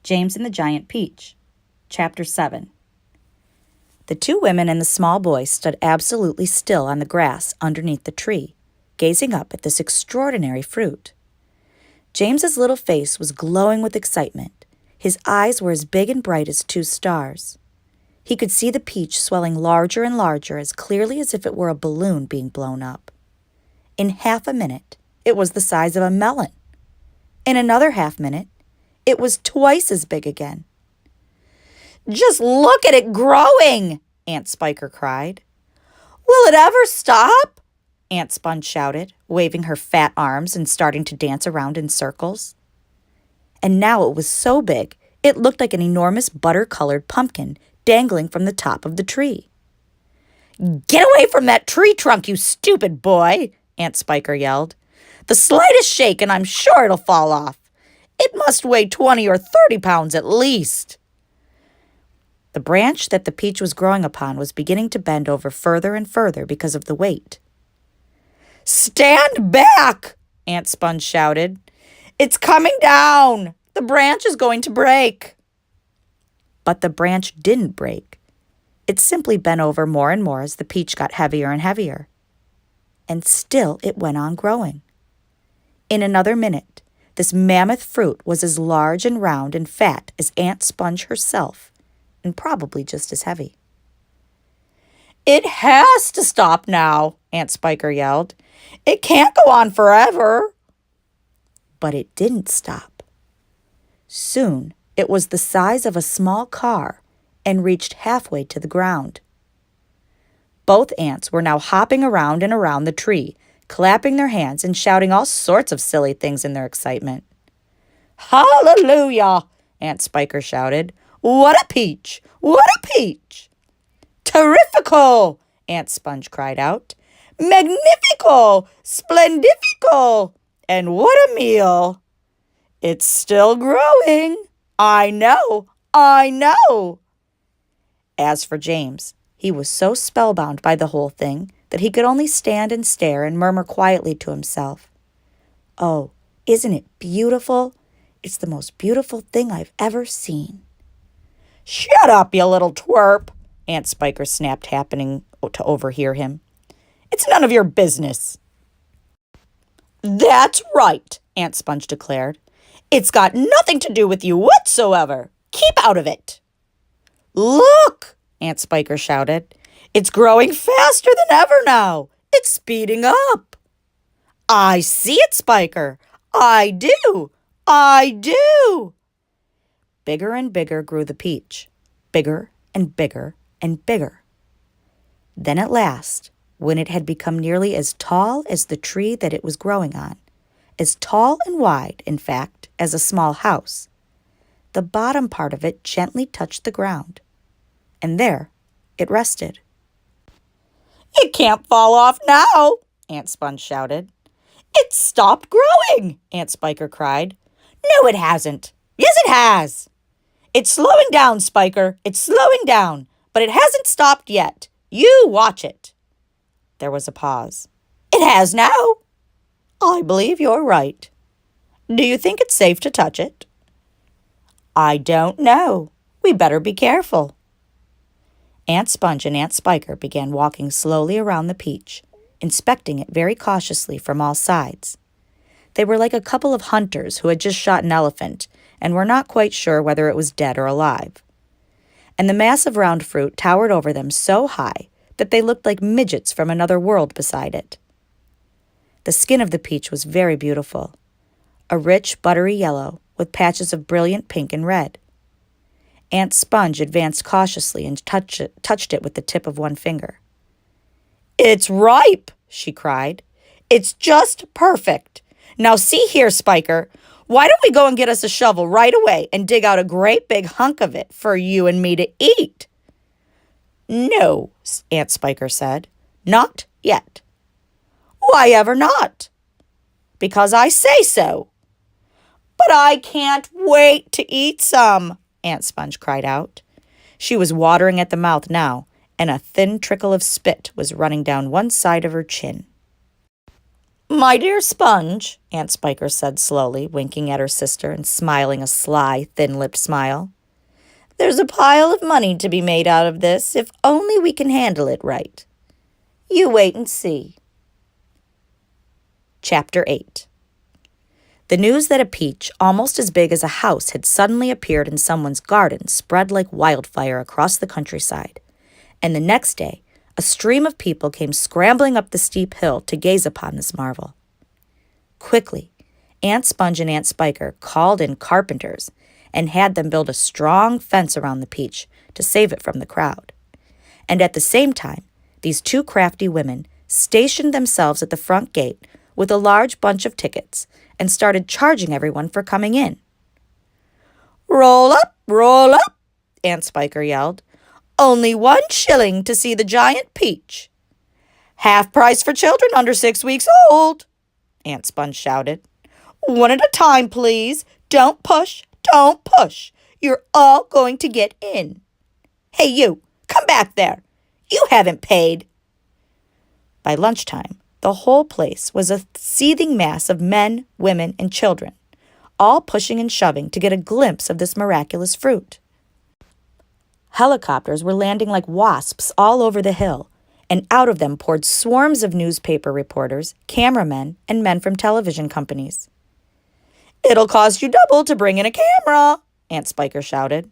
James and the Giant Peach. Chapter 7. The two women and the small boy stood absolutely still on the grass underneath the tree, gazing up at this extraordinary fruit. James's little face was glowing with excitement. His eyes were as big and bright as two stars. He could see the peach swelling larger and larger as clearly as if it were a balloon being blown up. In half a minute, it was the size of a melon. In another half minute, it was twice as big again. "Just look at it growing!" Aunt Spiker cried. "Will it ever stop?" Aunt Sponge shouted, waving her fat arms and starting to dance around in circles. And now it was so big, it looked like an enormous butter-colored pumpkin dangling from the top of the tree. "Get away from that tree trunk, you stupid boy!" Aunt Spiker yelled. "The slightest shake and I'm sure it'll fall off. It must weigh 20 or 30 pounds at least." The branch that the peach was growing upon was beginning to bend over further and further because of the weight. "Stand back!" Aunt Sponge shouted. "It's coming down! The branch is going to break!" But the branch didn't break. It simply bent over more and more as the peach got heavier and heavier. And still it went on growing. In another minute, this mammoth fruit was as large and round and fat as Aunt Sponge herself, and probably just as heavy. "It has to stop now," Aunt Spiker yelled. "It can't go on forever." But it didn't stop. Soon it was the size of a small car and reached halfway to the ground. Both aunts were now hopping around and around the tree, clapping their hands and shouting all sorts of silly things in their excitement. "Hallelujah!" Aunt Spiker shouted. "What a peach! What a peach!" "Terrifical!" Aunt Sponge cried out. "Magnifico! Splendifico! And what a meal! It's still growing! I know! I know!" As for James, he was so spellbound by the whole thing that he could only stand and stare and murmur quietly to himself, "Oh, isn't it beautiful? It's the most beautiful thing I've ever seen." "Shut up, you little twerp!" Aunt Spiker snapped, happening to overhear him. "It's none of your business." "That's right," Aunt Sponge declared. "It's got nothing to do with you whatsoever. Keep out of it." "Look!" Aunt Spiker shouted. "It's growing faster than ever now. It's speeding up." "I see it, Spiker. I do. I do." Bigger and bigger grew the peach. Bigger and bigger and bigger. Then at last, when it had become nearly as tall as the tree that it was growing on, as tall and wide, in fact, as a small house, the bottom part of it gently touched the ground, and there it rested. "It can't fall off now," Aunt Sponge shouted. "It's stopped growing," Aunt Spiker cried. "No, it hasn't." "Yes, it has." "It's slowing down, Spiker. It's slowing down, but it hasn't stopped yet. You watch it." There was a pause. "It has now." "I believe you're right." "Do you think it's safe to touch it?" "I don't know. We better be careful." Aunt Sponge and Aunt Spiker began walking slowly around the peach, inspecting it very cautiously from all sides. They were like a couple of hunters who had just shot an elephant and were not quite sure whether it was dead or alive. And the mass of round fruit towered over them so high that they looked like midgets from another world beside it. The skin of the peach was very beautiful, a rich, buttery yellow with patches of brilliant pink and red. Aunt Sponge advanced cautiously and touched it with the tip of one finger. "It's ripe," she cried. "It's just perfect. Now see here, Spiker, why don't we go and get us a shovel right away and dig out a great big hunk of it for you and me to eat?" "No," Aunt Spiker said. "Not yet." "Why ever not?" "Because I say so." "But I can't wait to eat some," Aunt Sponge cried out. She was watering at the mouth now, and a thin trickle of spit was running down one side of her chin. My dear Sponge, Aunt Spiker said slowly, winking at her sister and smiling a sly, thin-lipped smile. There's a pile of money to be made out of this, if only we can handle it right. You wait and see. Chapter 8. The news that a peach almost as big as a house had suddenly appeared in someone's garden spread like wildfire across the countryside, and the next day a stream of people came scrambling up the steep hill to gaze upon this marvel. Quickly, Aunt Sponge and Aunt Spiker called in carpenters and had them build a strong fence around the peach to save it from the crowd. And at the same time, these two crafty women stationed themselves at the front gate with a large bunch of tickets and started charging everyone for coming in. Roll up, Aunt Spiker yelled. Only 1 shilling to see the giant peach. Half price for children under 6 weeks old, Aunt Sponge shouted. 1 at a time, please. Don't push. You're all going to get in. Hey, you, come back there. You haven't paid. By lunchtime, the whole place was a seething mass of men, women, and children, all pushing and shoving to get a glimpse of this miraculous fruit. Helicopters were landing like wasps all over the hill, and out of them poured swarms of newspaper reporters, cameramen, and men from television companies. It'll cost you double to bring in a camera, Aunt Spiker shouted.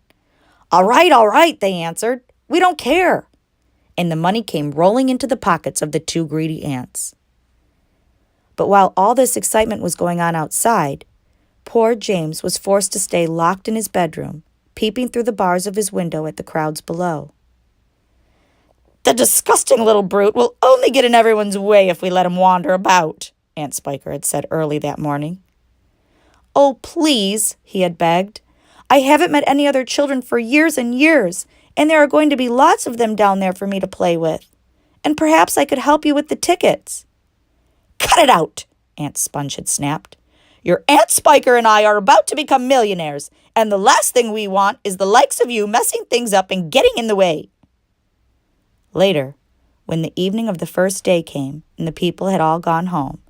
All right, they answered. We don't care. And the money came rolling into the pockets of the two greedy ants. But while all this excitement was going on outside, poor James was forced to stay locked in his bedroom, peeping through the bars of his window at the crowds below. The disgusting little brute will only get in everyone's way if we let him wander about, Aunt Spiker had said early that morning. Oh, please, he had begged. I haven't met any other children for years and years, and there are going to be lots of them down there for me to play with. And perhaps I could help you with the tickets. Cut it out, Aunt Sponge had snapped. Your Aunt Spiker and I are about to become millionaires, and the last thing we want is the likes of you messing things up and getting in the way. Later, when the evening of the first day came and the people had all gone home,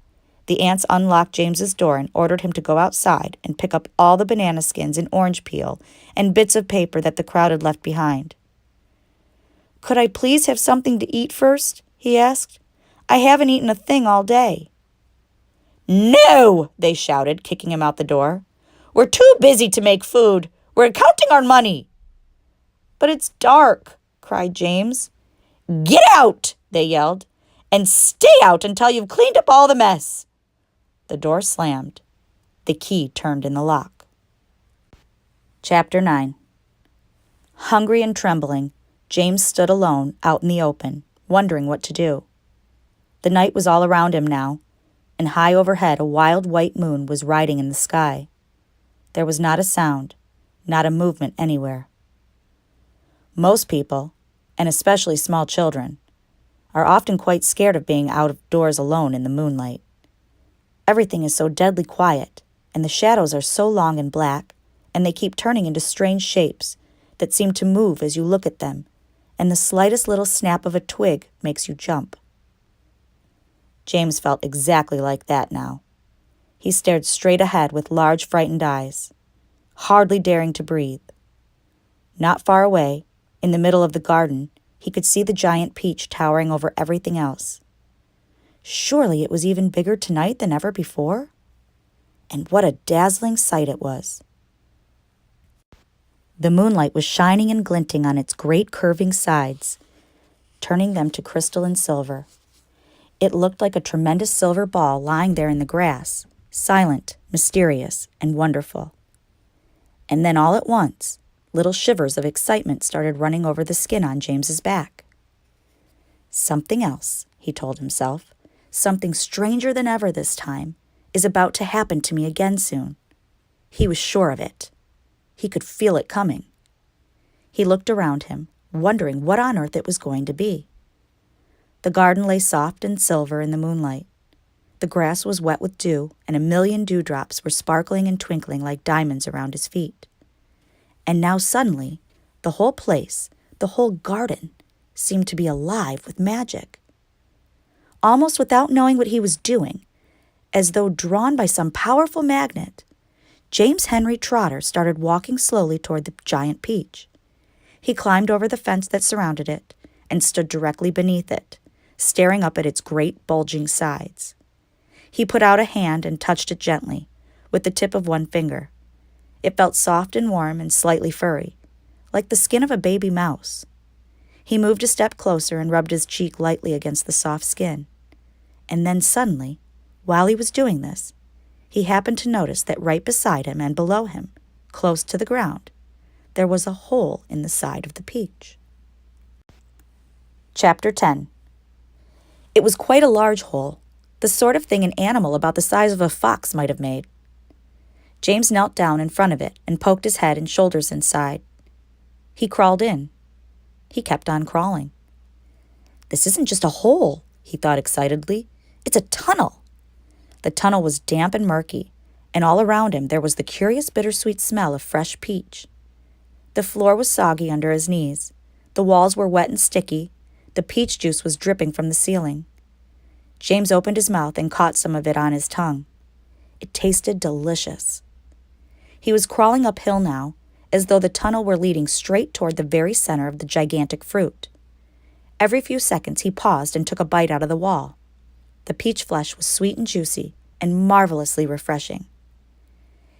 the ants unlocked James's door and ordered him to go outside and pick up all the banana skins and orange peel and bits of paper that the crowd had left behind. Could I please have something to eat first? He asked. I haven't eaten a thing all day. No, they shouted, kicking him out the door. We're too busy to make food. We're counting our money. But it's dark, cried James. Get out, they yelled, and stay out until you've cleaned up all the mess. The door slammed. The key turned in the lock. Chapter 9. Hungry and trembling, James stood alone out in the open, wondering what to do. The night was all around him now, and high overhead a wild white moon was riding in the sky. There was not a sound, not a movement anywhere. Most people, and especially small children, are often quite scared of being out of doors alone in the moonlight. Everything is so deadly quiet, and the shadows are so long and black, and they keep turning into strange shapes that seem to move as you look at them, and the slightest little snap of a twig makes you jump. James felt exactly like that now. He stared straight ahead with large, frightened eyes, hardly daring to breathe. Not far away, in the middle of the garden, he could see the giant peach towering over everything else. Surely it was even bigger tonight than ever before? And what a dazzling sight it was. The moonlight was shining and glinting on its great curving sides, turning them to crystal and silver. It looked like a tremendous silver ball lying there in the grass, silent, mysterious, and wonderful. And then all at once, little shivers of excitement started running over the skin on James's back. Something else, he told himself, something stranger than ever this time, is about to happen to me again soon. He was sure of it. He could feel it coming. He looked around him, wondering what on earth it was going to be. The garden lay soft and silver in the moonlight. The grass was wet with dew, and a million dewdrops were sparkling and twinkling like diamonds around his feet. And now suddenly, the whole place, the whole garden, seemed to be alive with magic. Almost without knowing what he was doing, As though drawn by some powerful magnet, James Henry Trotter started walking slowly toward the giant peach. He climbed over the fence that surrounded it and stood directly beneath it, staring up at its great bulging sides. He put out a hand and touched it gently, with the tip of one finger. It felt soft and warm and slightly furry, like the skin of a baby mouse. He moved a step closer and rubbed his cheek lightly against the soft skin. And then suddenly, while he was doing this, he happened to notice that right beside him and below him, close to the ground, there was a hole in the side of the peach. Chapter 10. It was quite a large hole, the sort of thing an animal about the size of a fox might have made. James knelt down in front of it and poked his head and shoulders inside. He crawled in. He kept on crawling. This isn't just a hole, he thought excitedly. It's a tunnel. The tunnel was damp and murky, and all around him there was the curious bittersweet smell of fresh peach. The floor was soggy under his knees. The walls were wet and sticky. The peach juice was dripping from the ceiling. James opened his mouth and caught some of it on his tongue. It tasted delicious. He was crawling uphill now, as though the tunnel were leading straight toward the very center of the gigantic fruit. Every few seconds he paused and took a bite out of the wall. The peach flesh was sweet and juicy and marvelously refreshing.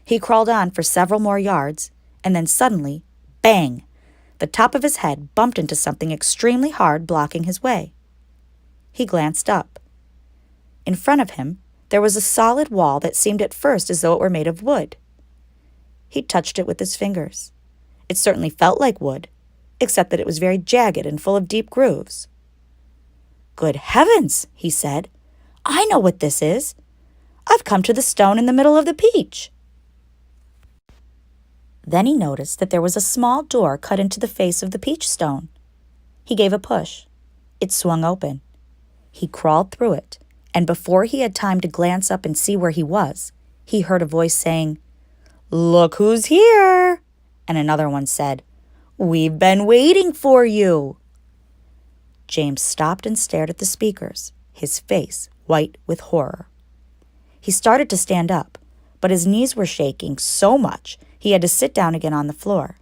He crawled on for several more yards, and then suddenly, bang! The top of his head bumped into something extremely hard blocking his way. He glanced up. In front of him, there was a solid wall that seemed at first as though it were made of wood. He touched it with his fingers. It certainly felt like wood, except that it was very jagged and full of deep grooves. "Good heavens," he said. "I know what this is. I've come to the stone in the middle of the peach." Then he noticed that there was a small door cut into the face of the peach stone. He gave a push. It swung open. He crawled through it, and before he had time to glance up and see where he was, he heard a voice saying, "Look who's here!" And another one said, "We've been waiting for you." James stopped and stared at the speakers, his face white with horror. He started to stand up, but his knees were shaking so much he had to sit down again on the floor.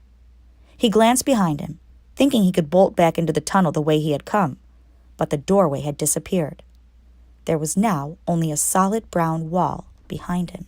He glanced behind him, thinking he could bolt back into the tunnel the way he had come, but the doorway had disappeared. There was now only a solid brown wall behind him.